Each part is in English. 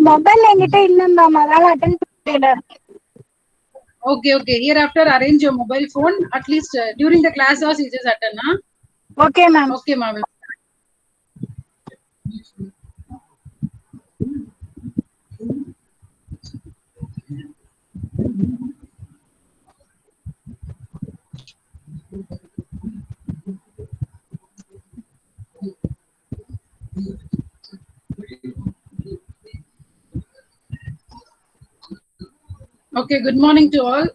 Mobile என்கிட்ட இல்ல ma'am, அதால அட்டென்ட் பண்ணல. Okay, okay. Hereafter, arrange your mobile phone. At least during the class hours, you just attend, huh? Okay ma'am. Okay, ma'am. Okay, good morning to all.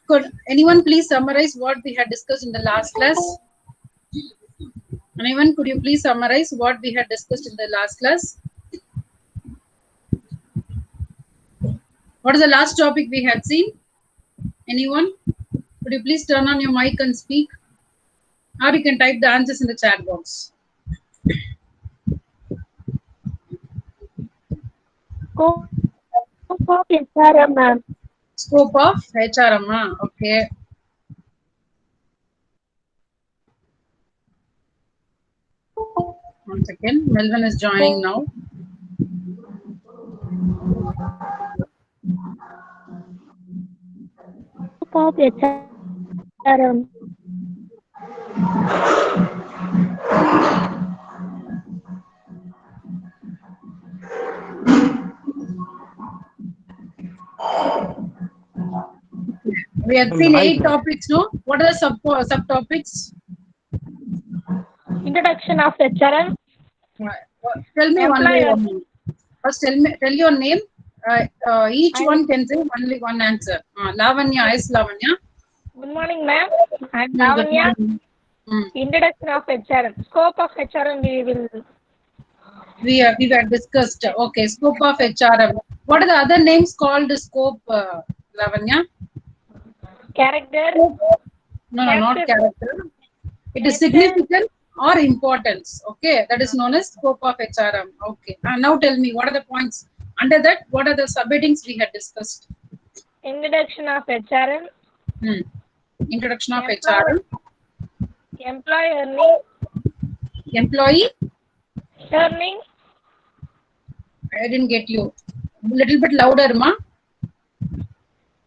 Could anyone please summarize what we had discussed in the last class? Anyone, could you please summarize what we had discussed in the last class? What is the last topic we had seen? Anyone? Could you please turn on your mic and speak? Or you can type the answers in the chat box. Scope of HRM, ma'am. Scope of HRM, okay. One second, Melvin is joining now. Scope of HRM. We have seen 8 topics, no? What are the subtopics? Introduction of HRM. Tell me one by one. First, tell your name. Each one can say only one answer. Lavanya, is Lavanya. Good morning, ma'am. I'm Lavanya. Introduction of HRM. Scope of HRM we have discussed. Okay, scope of HRM. What are the other names called scope, Lavanya? Character. No, not character. It is significant or importance. Okay, that is known as scope of HRM. Okay. Now tell me, what are the points under that? What are the subheadings we had discussed? Introduction of HRM. Introduction of HRM. Employee earning. Employee earning. I didn't get you. A little bit louder, ma.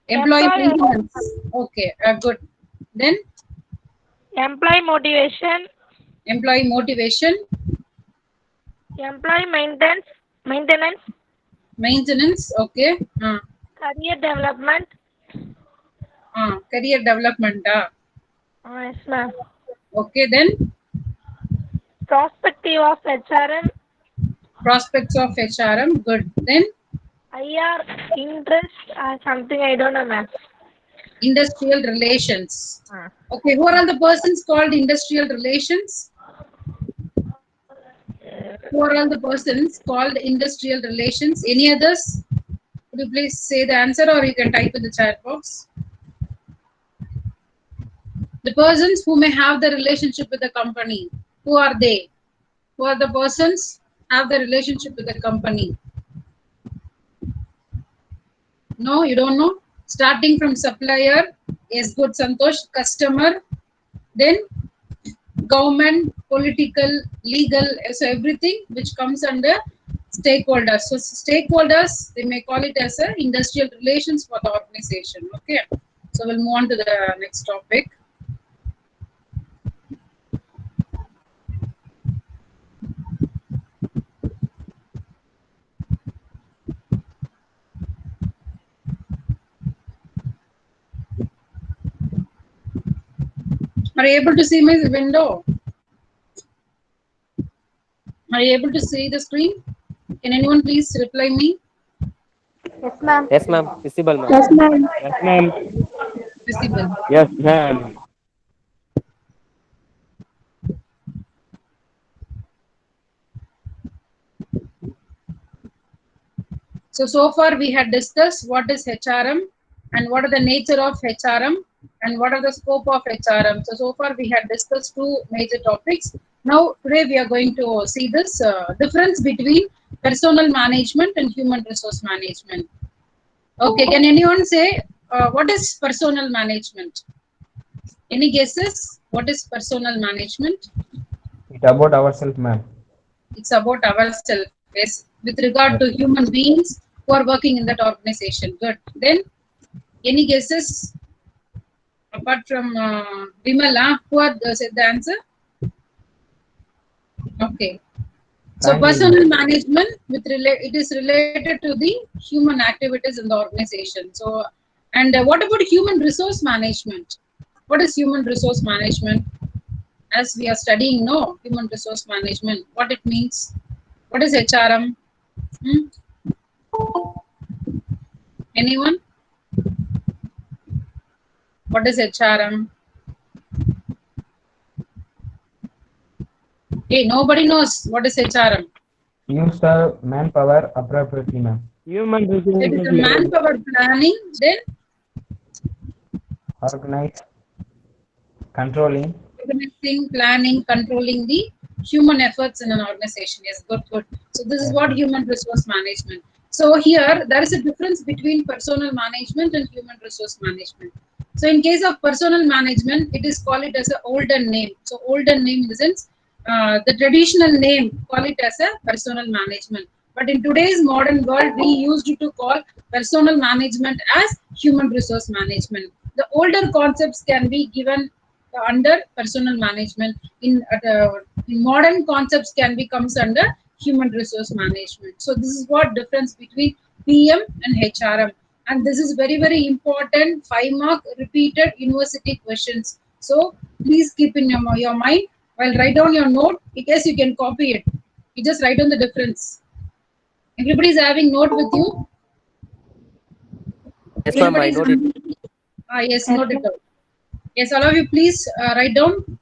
Employee maintenance. Okay, good. Then employee motivation. Employee motivation. Employee maintenance. Maintenance. Okay. Career development. Career development. Yes, ma'am. Okay, then prospective of HRM. Prospects of HRM. Good. Then IR, interest, something I don't know, ma'am. Industrial relations. Okay, who are all the persons called industrial relations? Who are all the persons called industrial relations? Any others? Could you please say the answer, or you can type in the chat box? The persons who may have the relationship with the company. Who are they? Who are the persons have the relationship with the company? No, you don't know? Starting from supplier, yes, good, Santosh. Customer, then government, political, legal, so everything which comes under stakeholders. So stakeholders, they may call it as a industrial relations for the organization. Okay, so we'll move on to the next topic. Are you able to see my window? Are you able to see the screen? Can anyone please reply me? Yes, ma'am. Yes, ma'am. Visible, ma'am. Yes, ma'am. Yes, ma'am. Visible. Yes, ma'am. So far we had discussed what is HRM and what are the nature of HRM and what are the scope of HRM. So far we had discussed 2 major topics. Now today we are going to see this difference between personal management and human resource management. Okay, can anyone say what is personal management? Any guesses? What is personal management? It's about ourselves, ma'am. It's about ourselves. Yes. with regard to human beings who are working in that organization. Good. Then, any guesses apart from Vimala? Who are said the answer? Okay. So personal management it is related to the human activities in the organization. So, and what about human resource management? What is human resource management? As we are studying, no, human resource management. What it means? What is HRM? Hmm? Anyone? What is HRM? Hey, nobody knows what is HRM. Use the manpower appropriately, ma'am. Human It is a resources. manpower planning, then Organize, controlling, organizing, planning, controlling the human efforts in an organization. Yes, good, good. So this is what human resource management. So here there is a difference between personal management and human resource management. So in case of personal management, it is called it as an olden name. So olden name in the sense the traditional name call it as a personal management. But in today's modern world, we used to call personal management as human resource management. The older concepts can be given under personal management. In modern concepts can be comes under human resource management. So this is what difference between PM and HRM. And this is very, very important 5-mark repeated university questions. So please keep in your mind while write down your note. In case you can copy it, you just write down the difference. Everybody is having note with you. Yes, ma'am, I noted. Yes, note it down. Yes, all of you please write down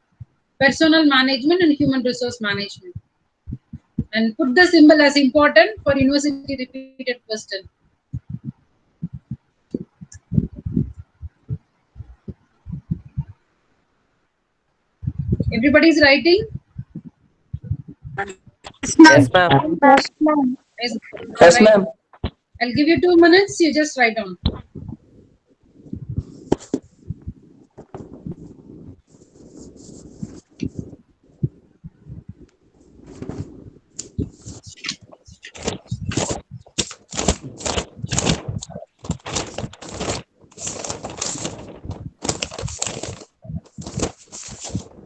personal management and human resource management. And put the symbol as important for university repeated question. Everybody is writing? Yes, ma'am. Yes, yes, ma'am. I'll give you 2 minutes. You just write down.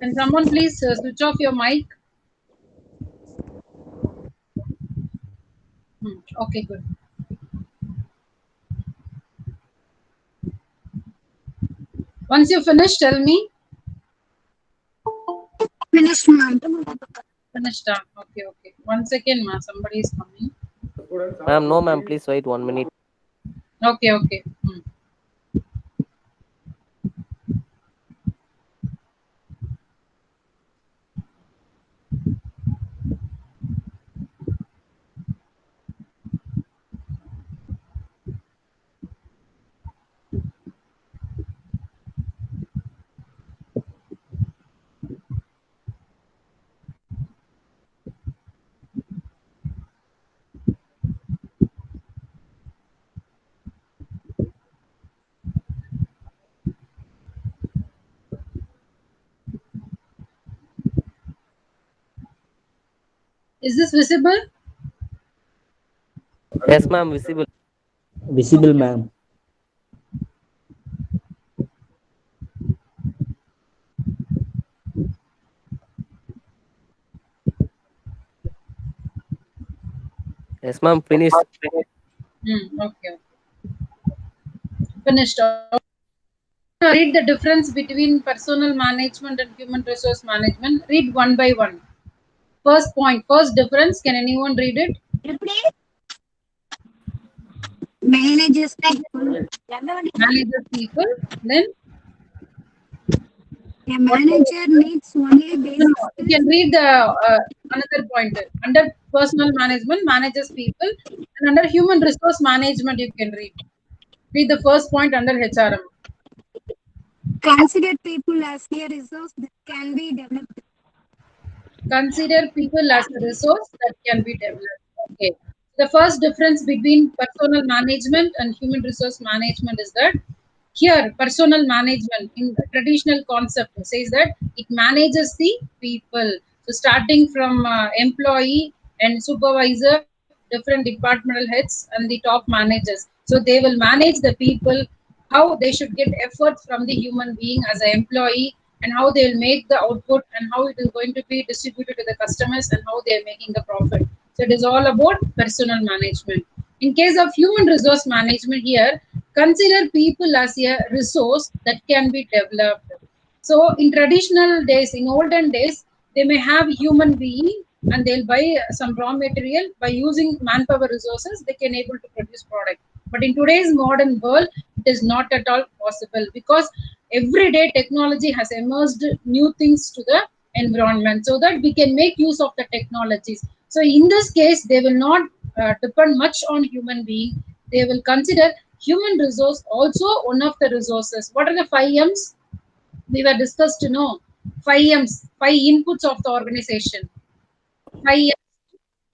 Can someone please switch off your mic? Okay, good. Once you finish, tell me. Finished, ma'am. Finished. Okay, okay. 1 second, ma. Somebody is coming. Ma'am, no, ma'am, please wait 1 minute. Okay, okay. Is this visible? Yes, ma'am, visible. Visible, ma'am. Yes, ma'am, finished. Okay. Finished. Read the difference between personal management and human resource management. Read one by one. First point, first difference. Can anyone read it? Manages people. Manager people. Then A manager needs only no, basic no. You can read the another point. Under personal management, manages people, and under human resource management, you can read. Read the first point under HRM. consider people as a resource that can be developed. Consider people as a resource that can be developed. Okay. The first difference between personal management and human resource management is that here personal management in the traditional concept says that it manages the people. So starting from employee and supervisor different departmental heads and the top managers. So they will manage the people, how they should get effort from the human being as an employee, and how they will make the output, and how it is going to be distributed to the customers, and how they are making the profit. So it is all about personal management. In case of human resource management here, consider people as a resource that can be developed. So in traditional days, in olden days, they may have human being and they'll buy some raw material. By using manpower resources, they can able to produce product. But in today's modern world, it is not at all possible, because every day technology has emerged new things to the environment, so that we can make use of the technologies. So in this case, they will not depend much on human being. They will consider human resource also one of the resources. What are the 5 M's? We were discussed to know 5 M's, 5 inputs of the organization. 5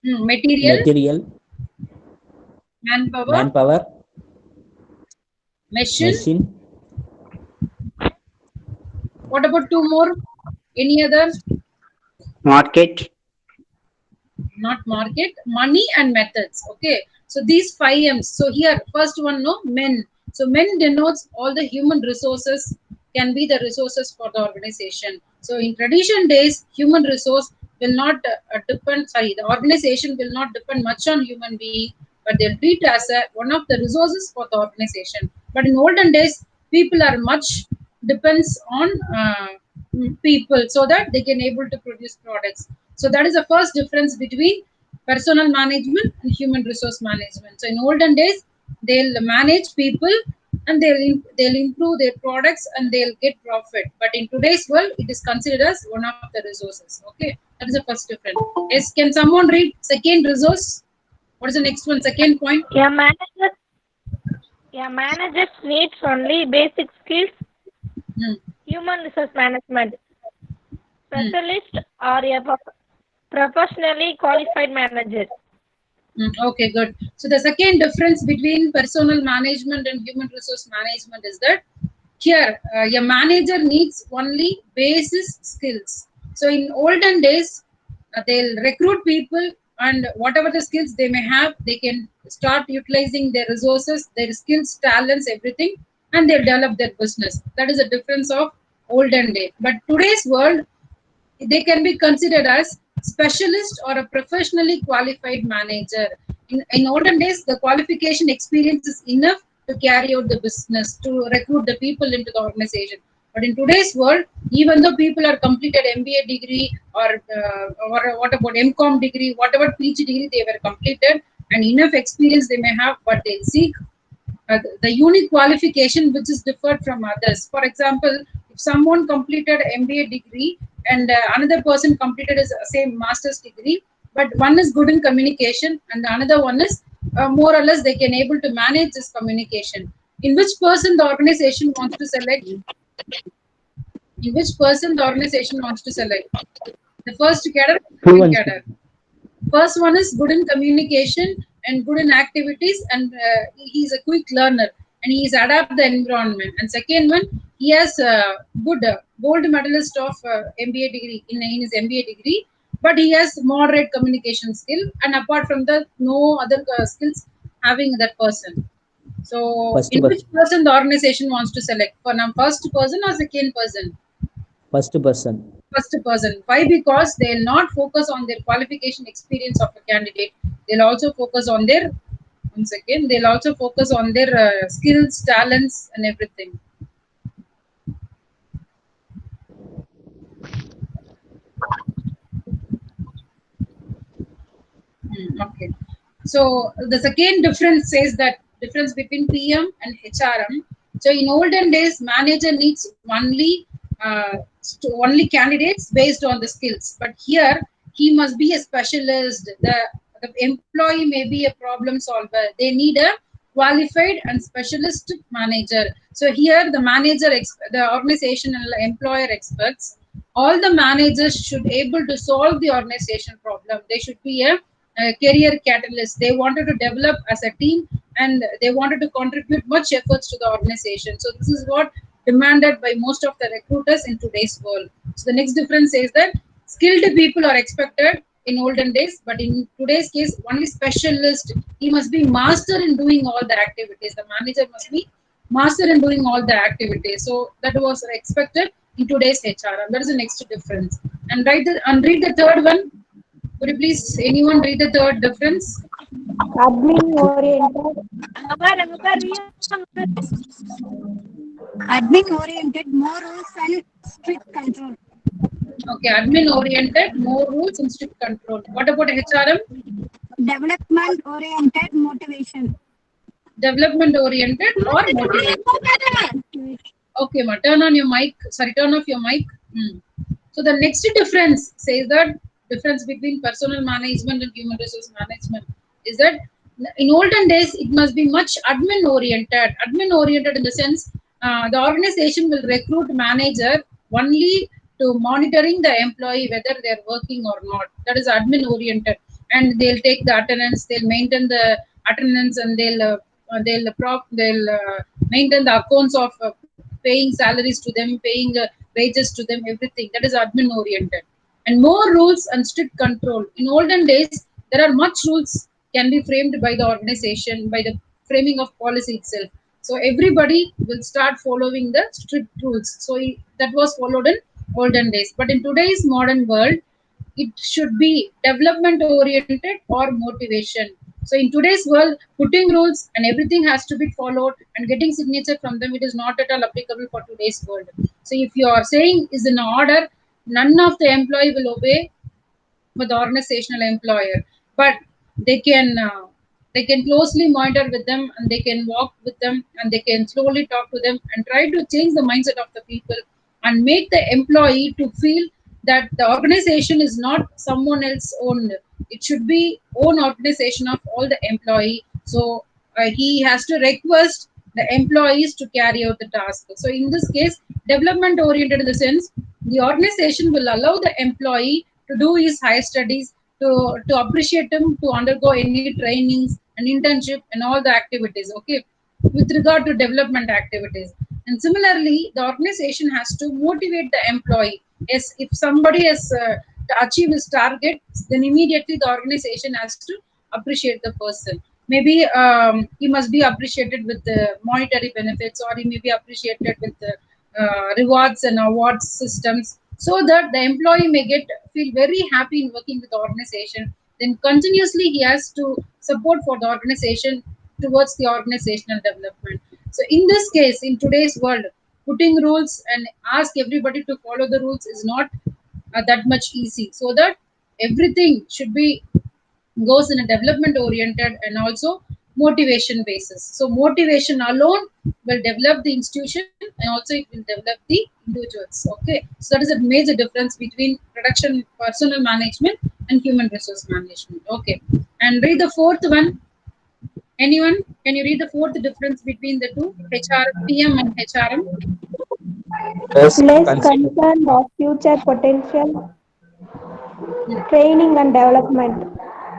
M's. Material, Material, manpower, machine. What about 2 more? Any other? Market. Not market, money and methods. Okay, so these 5 M's. So here, first one, no, men. So men denotes all the human resources, can be the resources for the organization. So in tradition days, human resource will not the organization will not depend much on human being, but they'll treat as one of the resources for the organization. But in olden days, people are much depends on people, so that they can able to produce products. So that is the first difference between personal management and human resource management. So in olden days, they'll manage people and they'll improve their products and they'll get profit. But in today's world, it is considered as one of the resources. Okay, that is the first difference. Yes, can someone read second resource? What is the next one? Second point. Managers needs only basic skills. Human resource management specialist or a professionally qualified manager. Okay, good. So the second difference between personal management and human resource management is that here a manager needs only basis skills. So in olden days, they'll recruit people, and whatever the skills they may have, they can start utilizing their resources, their skills, talents, everything, and they'll develop their business. That is the difference of olden day. But today's world, they can be considered as specialist or a professionally qualified manager. In olden days, the qualification experience is enough to carry out the business, to recruit the people into the organization. But in today's world, even though people are completed MBA degree or what about MCOM degree, whatever PG degree they were completed, and enough experience they may have, but they seek the unique qualification which is different from others. For example, if someone completed MBA degree and another person completed his same master's degree, but one is good in communication and the another one is more or less they can able to manage this communication. In which person the organization wants to select? In which person the organization wants to select? The first cadre, second cadre. First one is good in communication and good in activities, and he is a quick learner and he is adapt the environment. And second one, he has a good gold medalist of MBA degree in his MBA degree, but he has moderate communication skill, and apart from that, no other skills having that person. So in which person the organization wants to select? For now, first person or second person? First person. First person. Why? Because they will not focus on their qualification experience of a candidate. They'll also focus on their, once again, they'll also focus on their skills, talents, and everything. Okay. So the second difference says that difference between PM and HRM. So in olden days, manager needs only candidates based on the skills, but here he must be a specialist. The employee may be a problem solver. They need a qualified and specialist manager. So here the manager, the organizational employer experts, all the managers should able to solve the organization problem. They should be a career catalyst. They wanted to develop as a team and they wanted to contribute much efforts to the organization. So this is what demanded by most of the recruiters in today's world. So the next difference is that skilled people are expected in olden days, but in today's case, only specialist. He must be master in doing all the activities. The manager must be master in doing all the activities. So that was expected in today's HRM. That is the next difference. And read the third one. Could you please anyone read the third difference? Admin oriented. Admin oriented, more rules and strict control. Okay, admin oriented, more rules and strict control. What about HRM? Development oriented, motivation. Development oriented or motivation? Okay, ma, turn on your mic. Sorry, turn off your mic. So the next difference says that difference between personal management and human resource management is that in olden days it must be much admin oriented. Admin oriented in the sense the organization will recruit manager only to monitoring the employee whether they are working or not. That is admin oriented, and they'll take the attendance, they'll maintain the attendance, and they'll maintain the accounts of paying salaries to them, paying wages to them, everything. That is admin oriented. And more rules and strict control. In olden days, there are much rules can be framed by the organization, by the framing of policy itself. So everybody will start following the strict rules. So that was followed in olden days. But in today's modern world, it should be development oriented or motivation. So in today's world, putting rules and everything has to be followed and getting signature from them, it is not at all applicable for today's world. So if you are saying is in order, none of the employee will obey for the organizational employer, but they can closely monitor with them, and they can walk with them, and they can slowly talk to them and try to change the mindset of the people and make the employee to feel that the organization is not someone else owned. It should be own organization of all the employee. So he has to request the employees to carry out the task. So in this case, development oriented in the sense the organization will allow the employee to do his higher studies, to appreciate him to undergo any trainings and internship and all the activities. Okay, with regard to development activities. And similarly, the organization has to motivate the employee. Yes, if somebody has to achieve his target, then immediately the organization has to appreciate the person. Maybe he must be appreciated with the monetary benefits, or he may be appreciated with the rewards and awards systems, so that the employee may feel very happy in working with the organization. Then continuously he has to support for the organization towards the organizational development. So in this case, in today's world, putting rules and ask everybody to follow the rules is not that much easy. So that everything should be goes in a development oriented and also motivation basis. So motivation alone will develop the institution, and also it will develop the individuals. Okay, so that is a major difference between production personal management and human resource management. Okay, and read the fourth one. Anyone, can you read the fourth difference between the two, PM and HRM? Less concerned of future potential, training and development.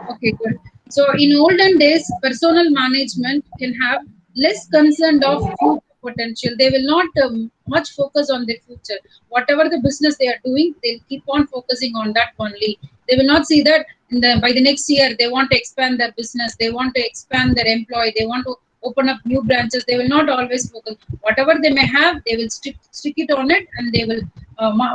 Okay, good. So in olden days, personal management can have less concern of future potential. They will not much focus on their future. Whatever the business they are doing, they'll keep on focusing on that only. They will not see that by the next year they want to expand their business, they want to expand their employee, they want to open up new branches. They will not always focus. Whatever they may have, they will stick it on it, and they will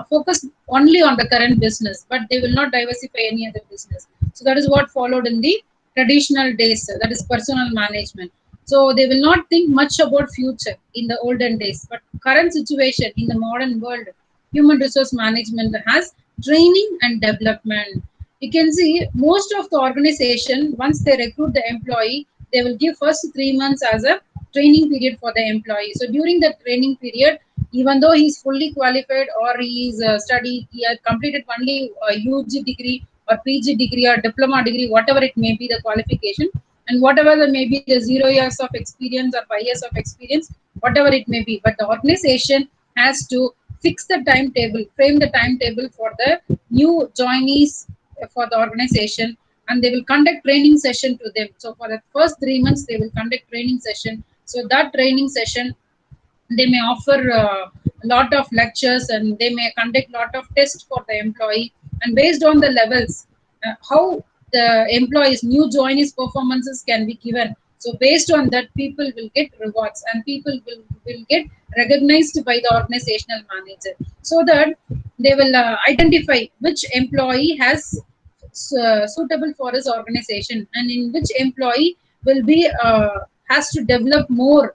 focus only on the current business, but they will not diversify any other business. So that is what followed in the traditional days, that is personal management. So they will not think much about future in the olden days. But current situation in the modern world, human resource management has training and development. You can see most of the organization, once they recruit the employee, they will give first 3 months as a training period for the employee. So during the training period, even though he is fully qualified or he is studied, he has completed only a UG degree or PG degree or diploma degree, whatever it may be the qualification, and whatever there may be the 0 years of experience or 5 years of experience, whatever it may be. But the organization has to fix the timetable, frame the timetable for the new joinees for the organization, and they will conduct training session to them. So for the first 3 months, they will conduct training session. So that training session, they may offer a lot of lectures, and they may conduct lot of tests for the employee, and based on the levels, how the employees new joinees performances can be given. So based on that, people will get rewards and people will get recognized by the organizational manager, so that they will identify which employee has suitable for his organization and in which employee will be has to develop more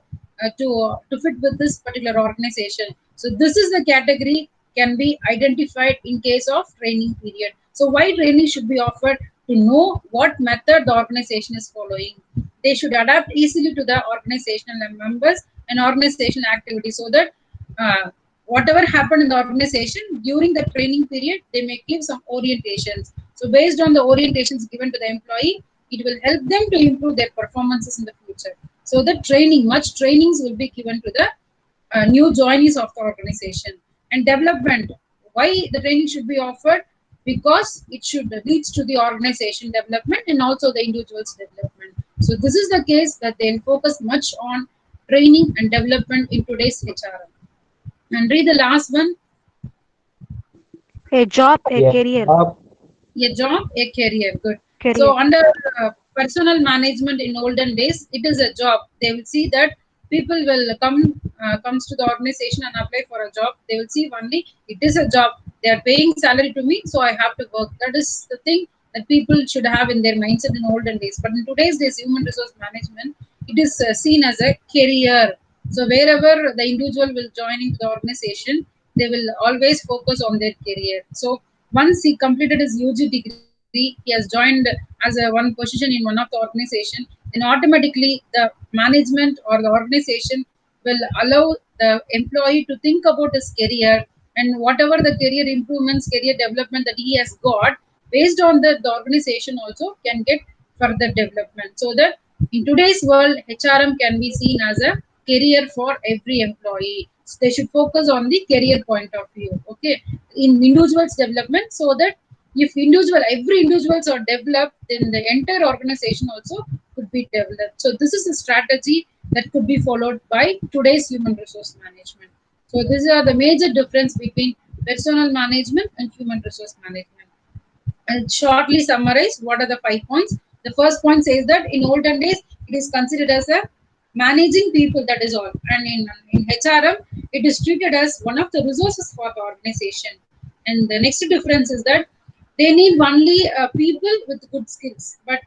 to fit with this particular organization. So this is the category can be identified in case of training period. So why training should be offered? To know what method the organization is following. They should adapt easily to the organizational members and organizational activity, so that whatever happened in the organization during the training period, they may give some orientations. So based on the orientations given to the employee, it will help them to improve their performances in the future. So the training, much trainings will be given to the new joinees of the organization. And development, why the training should be offered? Because it should leads to the organization development and also the individual's development. So this is the case that they'll focus much on training and development in today's HRM. And read the last one. A job, a Yeah. career. A job, a career. Good. Career. So under personal management in olden days, it is a job. They will see that people will comes to the organization and apply for a job. They will see only it is a job. They are paying salary to me, so I have to work. That is the thing that people should have in their mindset in olden days. But in today's days, human resource management, it is seen as a career. So wherever the individual will join into the organization, they will always focus on their career. So once he completed his UG degree, he has joined as a one position in one of the organization, then automatically the management or the organization will allow the employee to think about his career and whatever the career improvements, career development that he has got, based on that, the organization also can get further development. So that in today's world, HRM can be seen as a career for every employee. So they should focus on the career point of view. Okay, in individuals development, so that if every individuals are developed, then the entire organization also could be developed. So this is a strategy that could be followed by today's human resource management. So these are the major difference between personal management and human resource management. I'll shortly summarize what are the 5 points. The first point says that in olden days, it is considered as a managing people, that is all. And in HRM, it is treated as one of the resources for the organization. And the next difference is that they need only people with good skills. But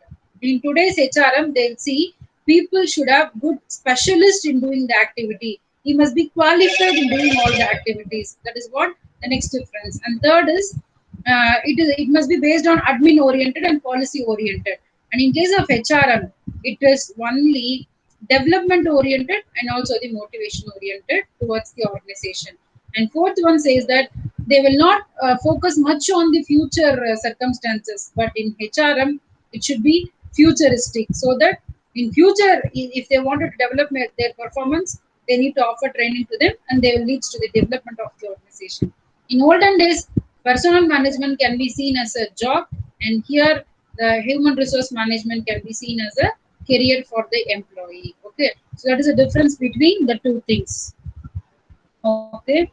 in today's HRM, they'll see people should have good specialists in doing the activity. He must be qualified in doing all the activities. That is what the next difference. And third is it must be based on admin oriented and policy oriented. And in case of HRM, it is only development oriented and also the motivation oriented towards the organization. And fourth one says that they will not focus much on the future circumstances, but in HRM it should be futuristic, so that in future, if they wanted to develop their performance, they need to offer training to them and they will lead to the development of the organization. In olden days, personal management can be seen as a job, and here the human resource management can be seen as a career for the employee. Okay, so that is the difference between the two things. Okay.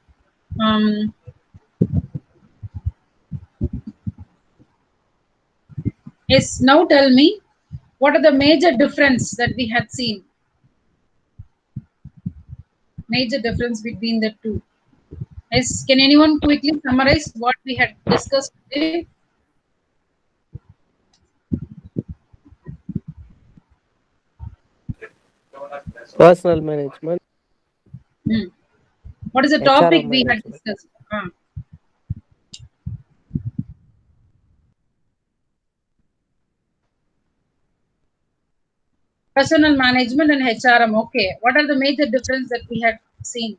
Yes, now tell me, what are the major difference that we had seen? Major difference between the two. Yes, can anyone quickly summarize what we had discussed today? Personal management. What is the HRM topic we had management. discussed? Personal management and HRM. Okay. What are the major difference that we had seen?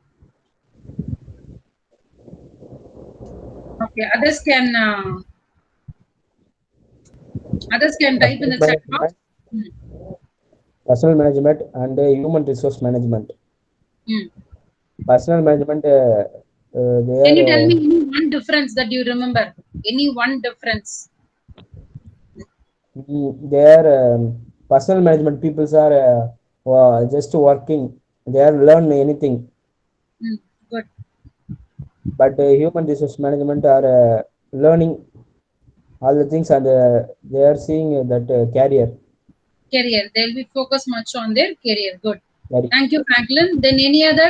Okay. Others can type in the chat box. Personal management and human resource management. Personal management. Can you tell me any one difference that you remember? Any one difference? Their personal management people are just working. They are learn anything. Good. But human resource management are learning all the things, and they are seeing that career. Career. They'll be focused much on their career. Good. Very- Thank you, Franklin. Then any other?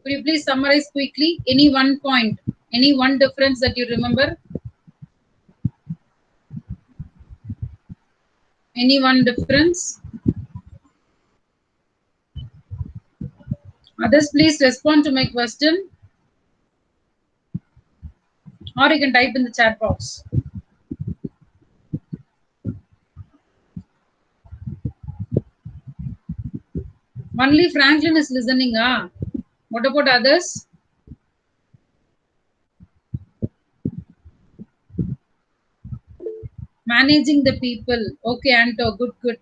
Could you please summarize quickly? Any one point? Any one difference that you remember? Any one difference? Others, please respond to my question. Or you can type in the chat box. Only Franklin is listening. What about others? Managing the people. Okay, Anto, good.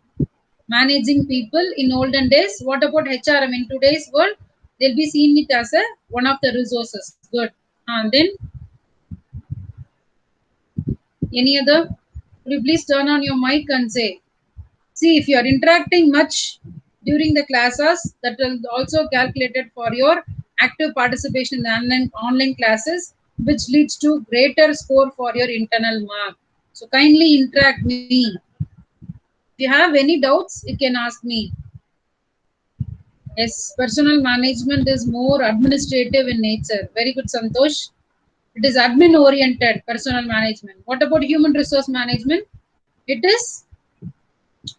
Managing people in olden days. What about HRM in today's world? They'll be seeing it as one of the resources. Good. And then any other? Could you please turn on your mic and say? See, if you are interacting much during the classes, that will also calculated for your active participation in online classes, which leads to greater score for your internal mark. So kindly interact me. If you have any doubts, you can ask me. Yes, personal management is more administrative in nature. Very good, Santosh. It is admin oriented personal management. What about human resource management? It is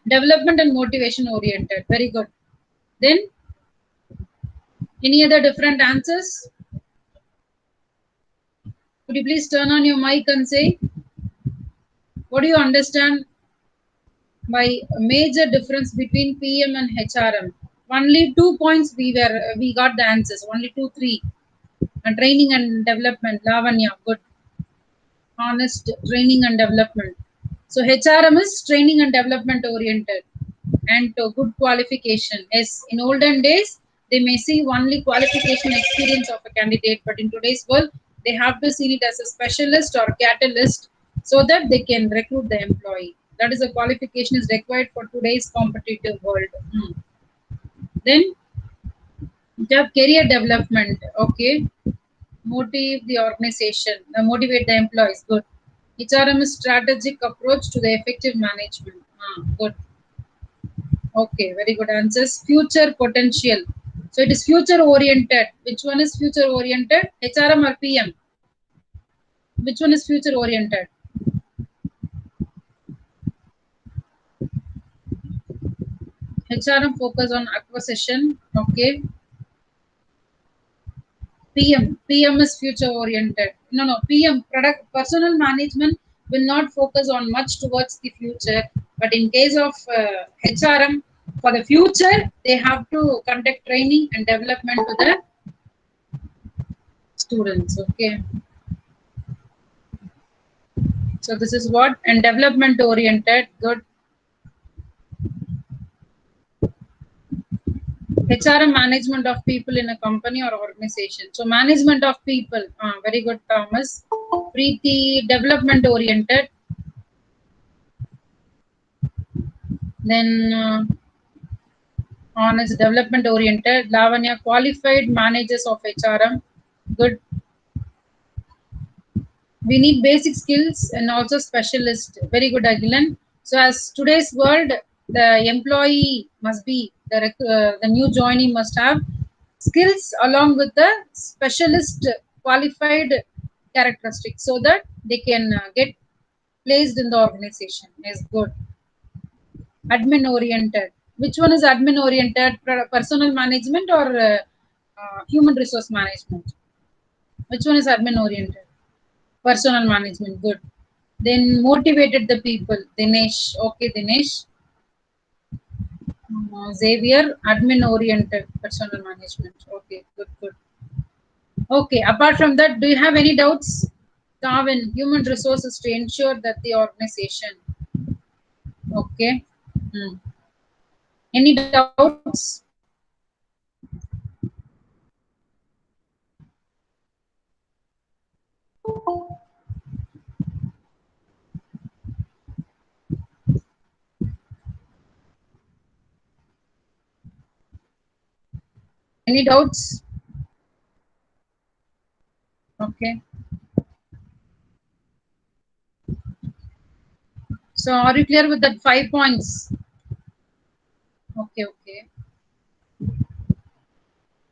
development and motivation oriented. Very good. Then any other different answers? Could you please turn on your mic and say, what do you understand by a major difference between PM and HRM? Only 2 points we got the answers. Only 2, 3. And training and development. Lavanya, good. Honest training and development. So HRM is training and development oriented and good qualification. Yes, in olden days, they may see only qualification experience of a candidate, but in today's world, they have to see it as a specialist or catalyst so that they can recruit the employee. That is a qualification is required for today's competitive world. Then you have career development. Okay. Motivate the organization, motivate the employees. Good. HRM is strategic approach to the effective management. Good. Okay, very good answers. Future potential. So it is future oriented. Which one is future oriented? HRM or PM? Which one is future oriented? HRM focus on acquisition. Okay. PM is future oriented. No. PM, product personal management, will not focus on much towards the future. But in case of HRM, for the future, they have to conduct training and development to the students. Okay. So this is what, and development oriented. Good. HRM, management of people in a company or organization. So management of people. Very good, Thomas. Preeti, development oriented. Then honest, development oriented. Lavanya, qualified managers of HRM. Good. We need basic skills and also specialist. Very good, Agilan. So as today's world, the employee must be, the new joinee must have skills along with the specialist qualified characteristics so that they can get placed in the organization. Is good. Admin oriented. Which one is admin oriented? Personal management or human resource management? Which one is admin oriented? Personal management. Good. Then motivated the people. Dinesh. Okay, Dinesh. Xavier, admin oriented personal management. Okay, good. Okay, apart from that, do you have any doubts? Darwin, human resources to ensure that the organization. Okay. Any doubts? Any doubts? Okay. So are you clear with that 5 points? Okay, okay.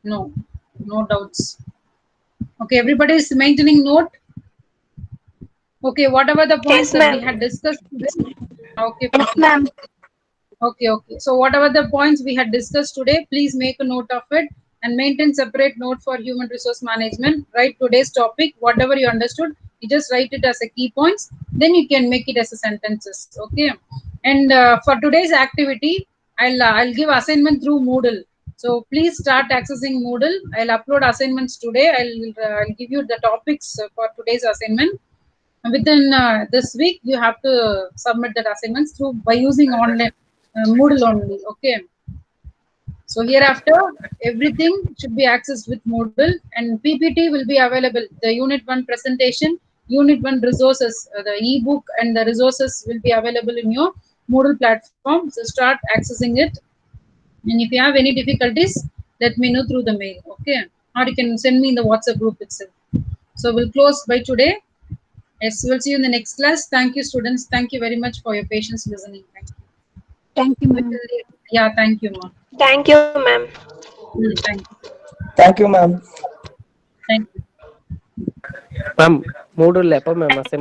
No, no doubts. Okay, everybody is maintaining note. Okay, whatever the points Yes, that we ma'am. had discussed today. Okay, Yes, Preeti. ma'am. Okay, okay. So whatever the points we had discussed today, please make a note of it and maintain separate note for human resource management. Write today's topic, whatever you understood, you just write it as a key points. Then you can make it as a sentences. Okay. And for today's activity, I'll give assignment through Moodle. So please start accessing Moodle. I'll upload assignments today. I'll give you the topics for today's assignment. Within this week, you have to submit that assignments through by using online Moodle only. Okay. So hereafter, everything should be accessed with Moodle, and PPT will be available. The Unit 1 presentation, Unit 1 resources, the ebook and the resources will be available in your Moodle platform. So start accessing it. And if you have any difficulties, let me know through the mail. Okay. Or you can send me in the WhatsApp group itself. So we'll close by today. Yes, we'll see you in the next class. Thank you, students. Thank you very much for your patience listening. Thank you. Thank you, ma'am. Yeah, thank you, ma'am. Thank you, ma'am. Thank you. Thank you, ma'am. Thank you. Ma'am, Moodle app, ma'am, assignment